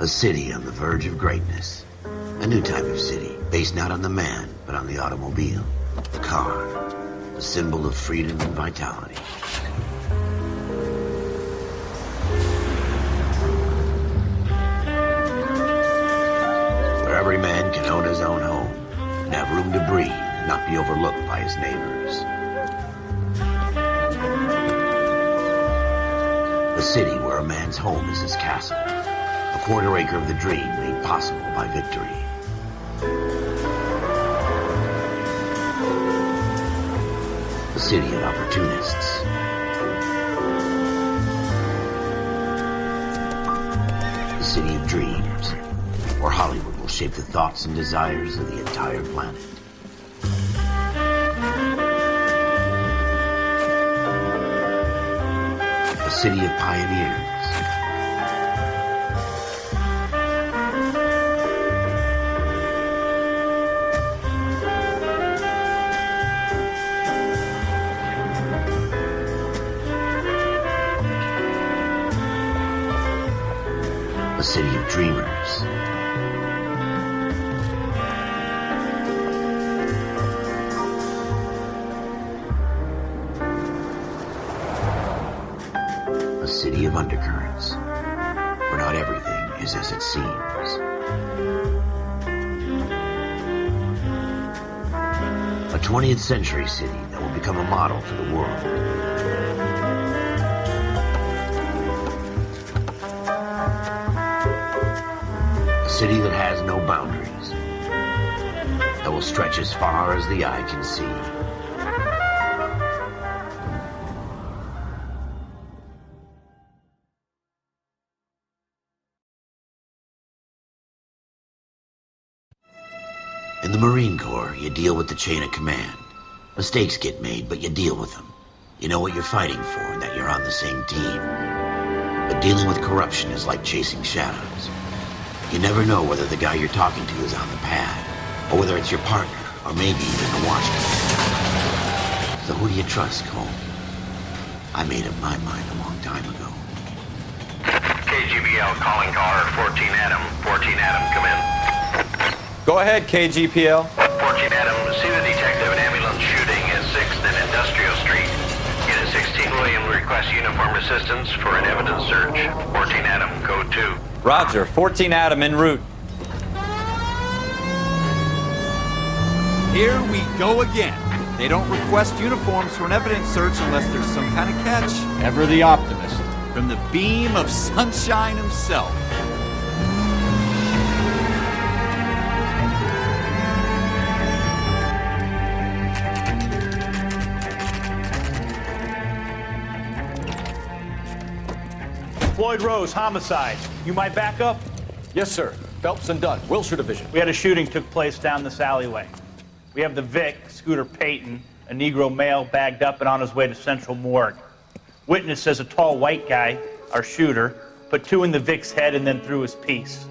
A city on the verge of greatness. A new type of city, based not on the man, but on the automobile. The car. A symbol of freedom and vitality. Where every man can own his own home, and have room to breathe, and not be overlooked by his neighbors. A city where a man's home is his castle. A quarter acre of the dream made possible by victory. A city of opportunists. A city of dreams, where Hollywood will shape the thoughts and desires of the entire planet. A city of pioneers. A city of dreamers. A city of undercurrents, where not everything is as it seems. A 20th century city that will become a model for the world. A city that has no boundaries, that will stretch as far as the eye can see. In the Marine Corps, you deal with the chain of command. Mistakes get made, but you deal with them. You know what you're fighting for and that you're on the same team. But dealing with corruption is like chasing shadows. You never know whether the guy you're talking to is on the pad, or whether it's your partner, or maybe even the watchman. So who do you trust, Cole? I made up my mind a long time ago. KGBL calling caller 14 Adam. 14 Adam, come in. Go ahead, KGPL. 14 Adam, see the detective and ambulance shooting at 6th and Industrial Street. Unit 16 William requests uniform assistance for an evidence search. 14 Adam, code 2. Roger, 14 Adam en route. Here we go again. They don't request uniforms for an evidence search unless there's some kind of catch. Ever the optimist. From the beam of sunshine himself. Floyd Rose, homicide. You my backup? Yes, sir. Phelps and Dunn, Wilshire Division. We had a shooting took place down this alleyway. We have the Vic, Scooter Payton, a Negro male bagged up and on his way to Central Morgue. Witness says a tall white guy, our shooter, put 2 in the Vic's head and then threw his piece.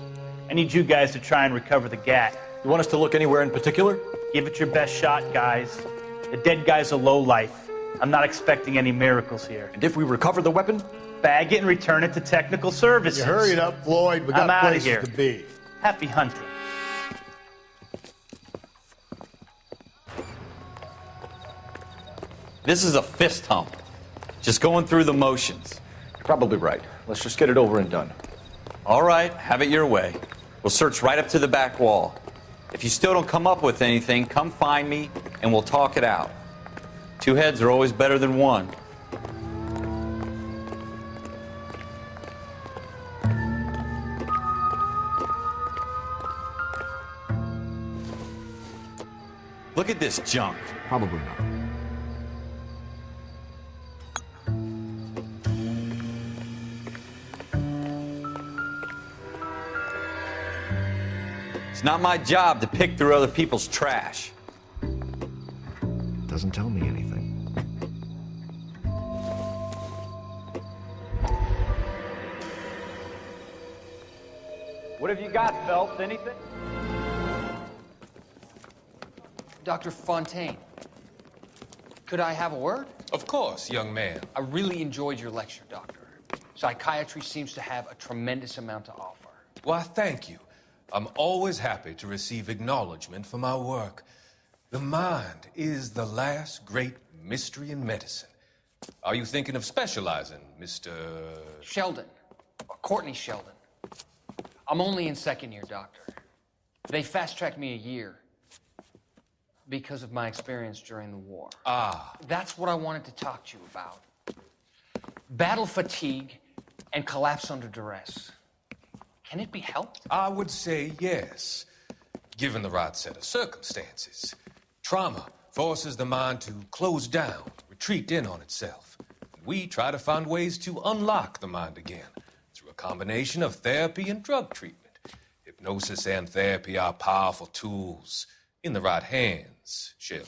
I need you guys to try and recover the gat. You want us to look anywhere in particular? Give it your best shot, guys. The dead guy's a lowlife. I'm not expecting any miracles here. And if we recover the weapon? Bag it and return it to technical services. You hurry it up, Floyd. We got I'm outta places here. to be. Happy hunting. This is a fist hump. Just going through the motions. You're probably right. Let's just get it over and done. All right, have it your way. We'll search right up to the back wall. If you still don't come up with anything, come find me and we'll talk it out. 2 heads are always better than 1. Look at this junk. Probably not. It's not my job to pick through other people's trash. Doesn't tell me anything. What have you got, Phelps? Anything? Dr. Fontaine, could I have a word? Of course, young man. I really enjoyed your lecture, Doctor. Psychiatry seems to have a tremendous amount to offer. Why, thank you. I'm always happy to receive acknowledgement for my work. The mind is the last great mystery in medicine. Are you thinking of specializing, Mr. Sheldon. Courtney Sheldon. I'm only in second year, Doctor. They fast-tracked me a year because of my experience during the war. Ah. That's what I wanted to talk to you about. Battle fatigue and collapse under duress. Can it be helped? I would say yes, given the right set of circumstances. Trauma forces the mind to close down, retreat in on itself. We try to find ways to unlock the mind again through a combination of therapy and drug treatment. Hypnosis and therapy are powerful tools in the right hands, Sheldon.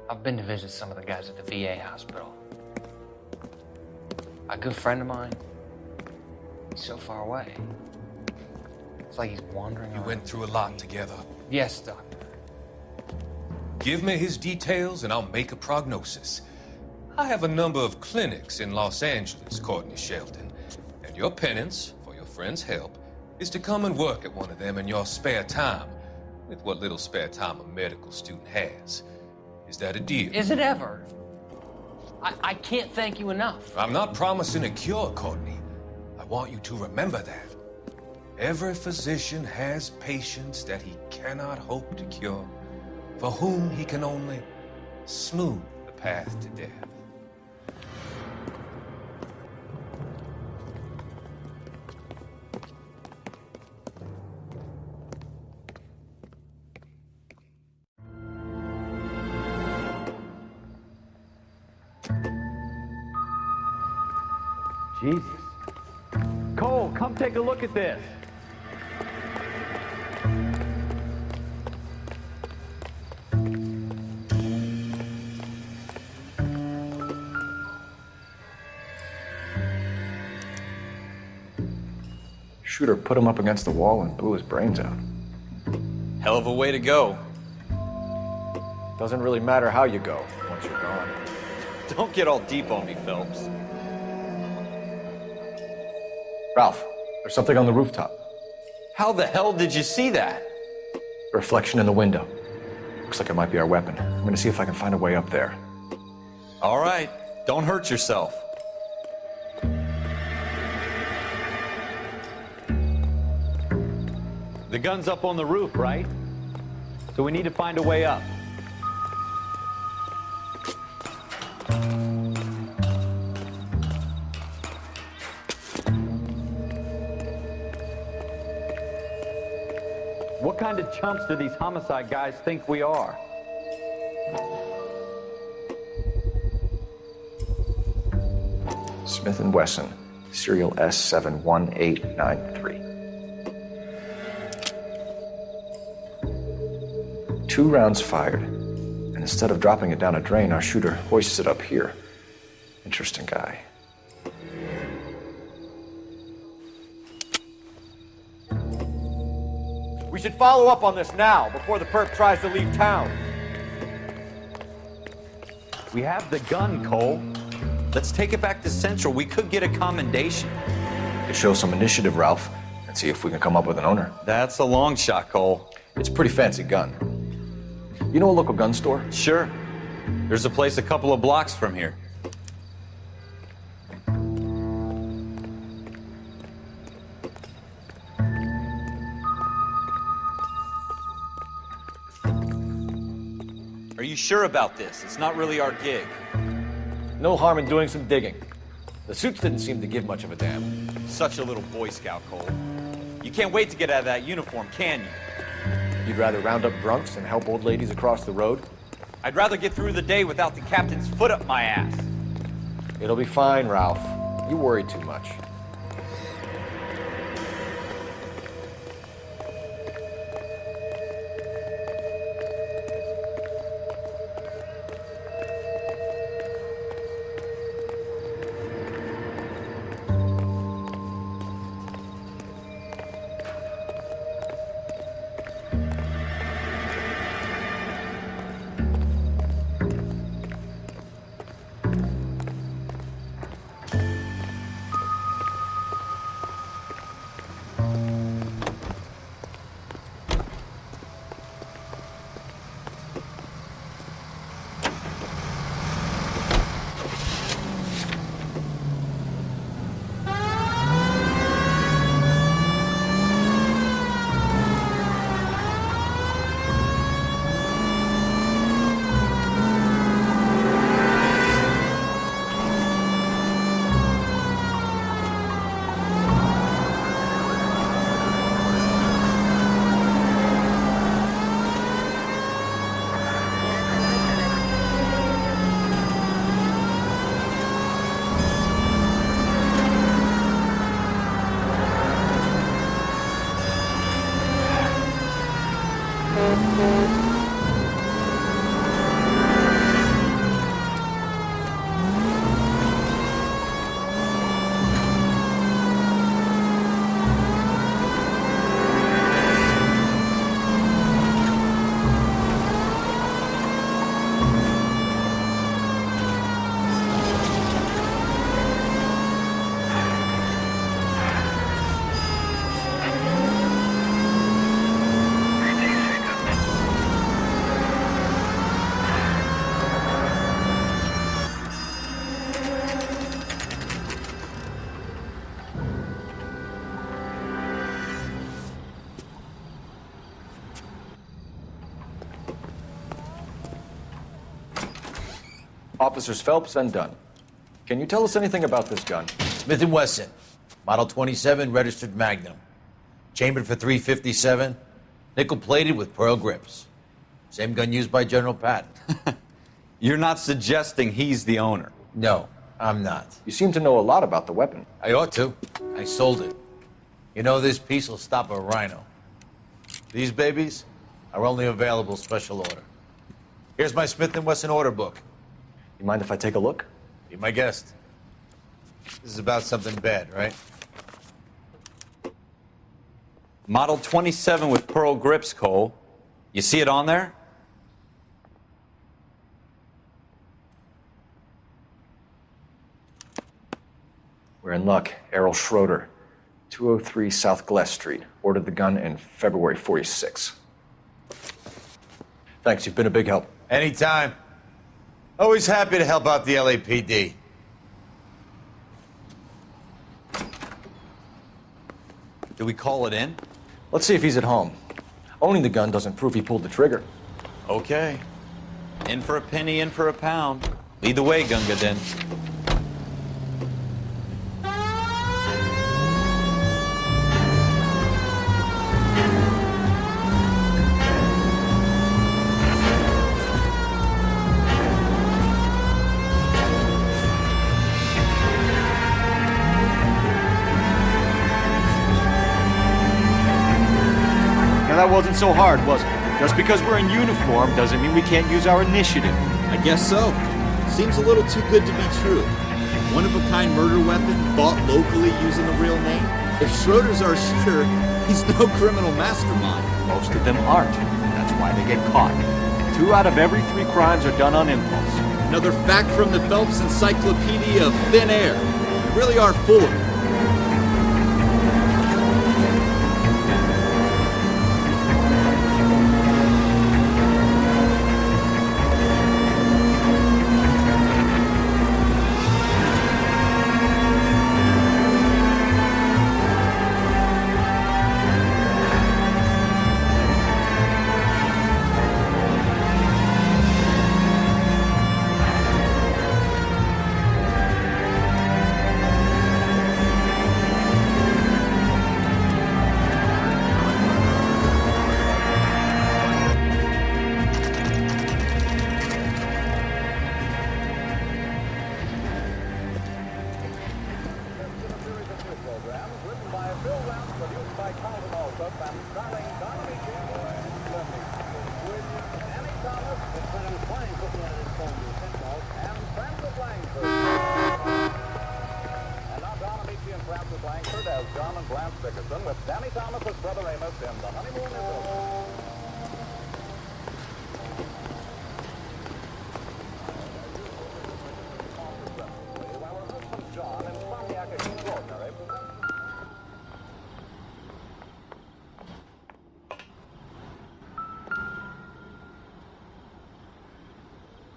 I've been to visit some of the guys at the VA hospital. A good friend of mine, he's so far away. It's like he's wandering You around. went through a lot together. Yes, Doctor. Give me his details and I'll make a prognosis. I have a number of clinics in Los Angeles, Courtney Sheldon, and your penance, for your friend's help, is to come and work at one of them in your spare time, with what little spare time a medical student has. Is that a deal? Is it ever? I can't thank you enough. I'm not promising a cure, Courtney. I want you to remember that. Every physician has patients that he cannot hope to cure, for whom he can only smooth the path to death. Jesus. Cole, come take a look at this. Shooter put him up against the wall and blew his brains out. Hell of a way to go. Doesn't really matter how you go once you're gone. Don't get all deep on me, Phelps. Ralph, there's something on the rooftop. How the hell did you see that? A reflection in the window. Looks like it might be our weapon. I'm gonna see if I can find a way up there. All right, don't hurt yourself. The gun's up on the roof, right? So we need to find a way up. What kind of chumps do these homicide guys think we are? Smith & Wesson, serial S71893. 2 rounds fired, and instead of dropping it down a drain, our shooter hoists it up here. Interesting guy. We should follow up on this now, before the perp tries to leave town. We have the gun, Cole. Let's take it back to Central. We could get a commendation. To show some initiative, Ralph, and see if we can come up with an owner. That's a long shot, Cole. It's a pretty fancy gun. You know a local gun store? Sure. There's a place a couple of blocks from here. Are you sure about this? It's not really our gig. No harm in doing some digging. The suits didn't seem to give much of a damn. Such a little Boy Scout, Cole. You can't wait to get out of that uniform, can you? You'd rather round up drunks and help old ladies across the road? I'd rather get through the day without the captain's foot up my ass. It'll be fine, Ralph. You worry too much. Officers Phelps and Dunn. Can you tell us anything about this gun? Smith & Wesson, Model 27, registered Magnum. Chambered for .357, nickel-plated with pearl grips. Same gun used by General Patton. You're not suggesting he's the owner? No, I'm not. You seem to know a lot about the weapon. I ought to. I sold it. You know, this piece will stop a rhino. These babies are only available special order. Here's my Smith & Wesson order book. You mind if I take a look? Be my guest. This is about something bad, right? Model 27 with pearl grips, Cole. You see it on there? We're in luck. Errol Schroeder, 203 South Glass Street. Ordered the gun in February '46. Thanks, you've been a big help. Anytime. Always happy to help out the LAPD. Do we call it in? Let's see if he's at home. Owning the gun doesn't prove he pulled the trigger. Okay. In for a penny, in for a pound. Lead the way, Gunga Din. That wasn't so hard, was it? Just because we're in uniform doesn't mean we can't use our initiative. I guess so. Seems a little too good to be true. One-of-a-kind murder weapon bought locally using a real name? If Schroeder's our shooter, he's no criminal mastermind. Most of them aren't. That's why they get caught. 2 out of every 3 crimes are done on impulse. Another fact from the Phelps Encyclopedia of Thin Air. We really are full of it.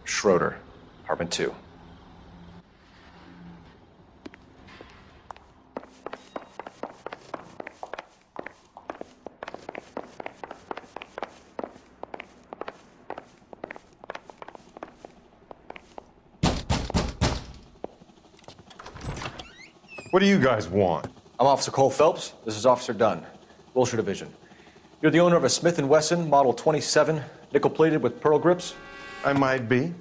Schroeder, apartment 2. What do you guys want? I'm Officer Cole Phelps. This is Officer Dunn, Wilshire Division. You're the owner of a Smith & Wesson Model 27, nickel-plated with pearl grips? I might be.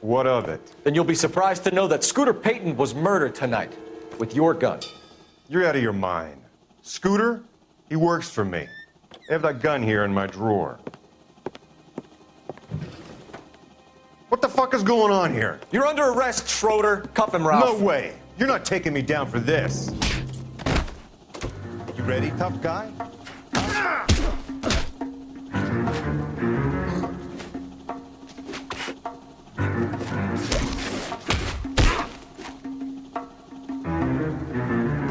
What of it? Then you'll be surprised to know that Scooter Payton was murdered tonight with your gun. You're out of your mind. Scooter? He works for me. I have that gun here in my drawer. fuck is going on here? You're under arrest, Schroeder. Cuff him, Ralph. No way. You're not taking me down for this. You ready, tough guy?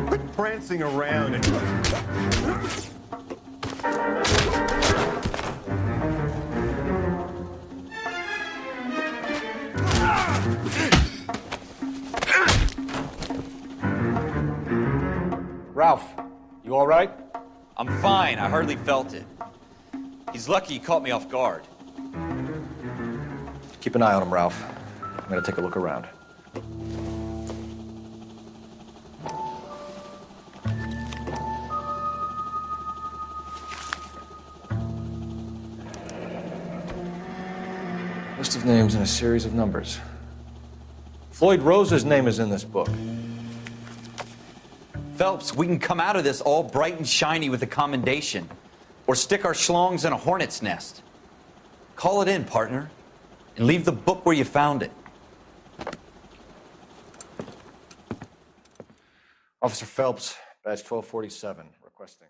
Quit prancing around and... Ralph, you all right? I'm fine. I hardly felt it. He's lucky he caught me off guard. Keep an eye on him, Ralph. I'm gonna take a look around. List of names and a series of numbers. Floyd Rose's name is in this book. Phelps, we can come out of this all bright and shiny with a commendation, or stick our schlongs in a hornet's nest. Call it in, partner, and leave the book where you found it. Officer Phelps, badge 1247, requesting.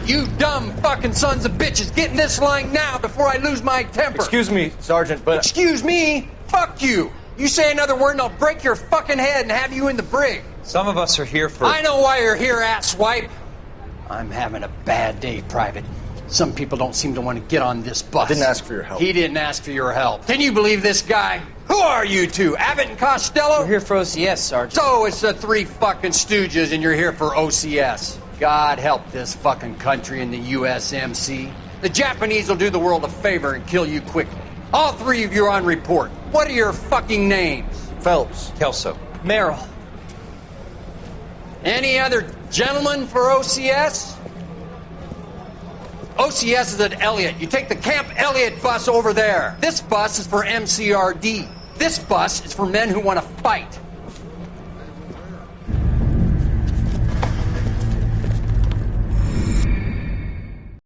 You dumb fucking sons of bitches, get in this line now before I lose my temper. Excuse me, Sergeant, but... Excuse me? Fuck you. You say another word and I'll break your fucking head and have you in the brig. Some of us are here for... I know why you're here, asswipe. I'm having a bad day, Private. Some people don't seem to want to get on this bus. I didn't ask for your help. He didn't ask for your help. Can you believe this guy? Who are you two? Abbott and Costello? We're here for OCS, Sergeant. So it's the three fucking stooges and you're here for OCS. God help this fucking country and the USMC. The Japanese will do the world a favor and kill you quickly. All three of you are on report. What are your fucking names? Phelps. Kelso. Merrill. Any other gentlemen for OCS? OCS is at Elliott. You take the Camp Elliott bus over there. This bus is for MCRD. This bus is for men who want to fight.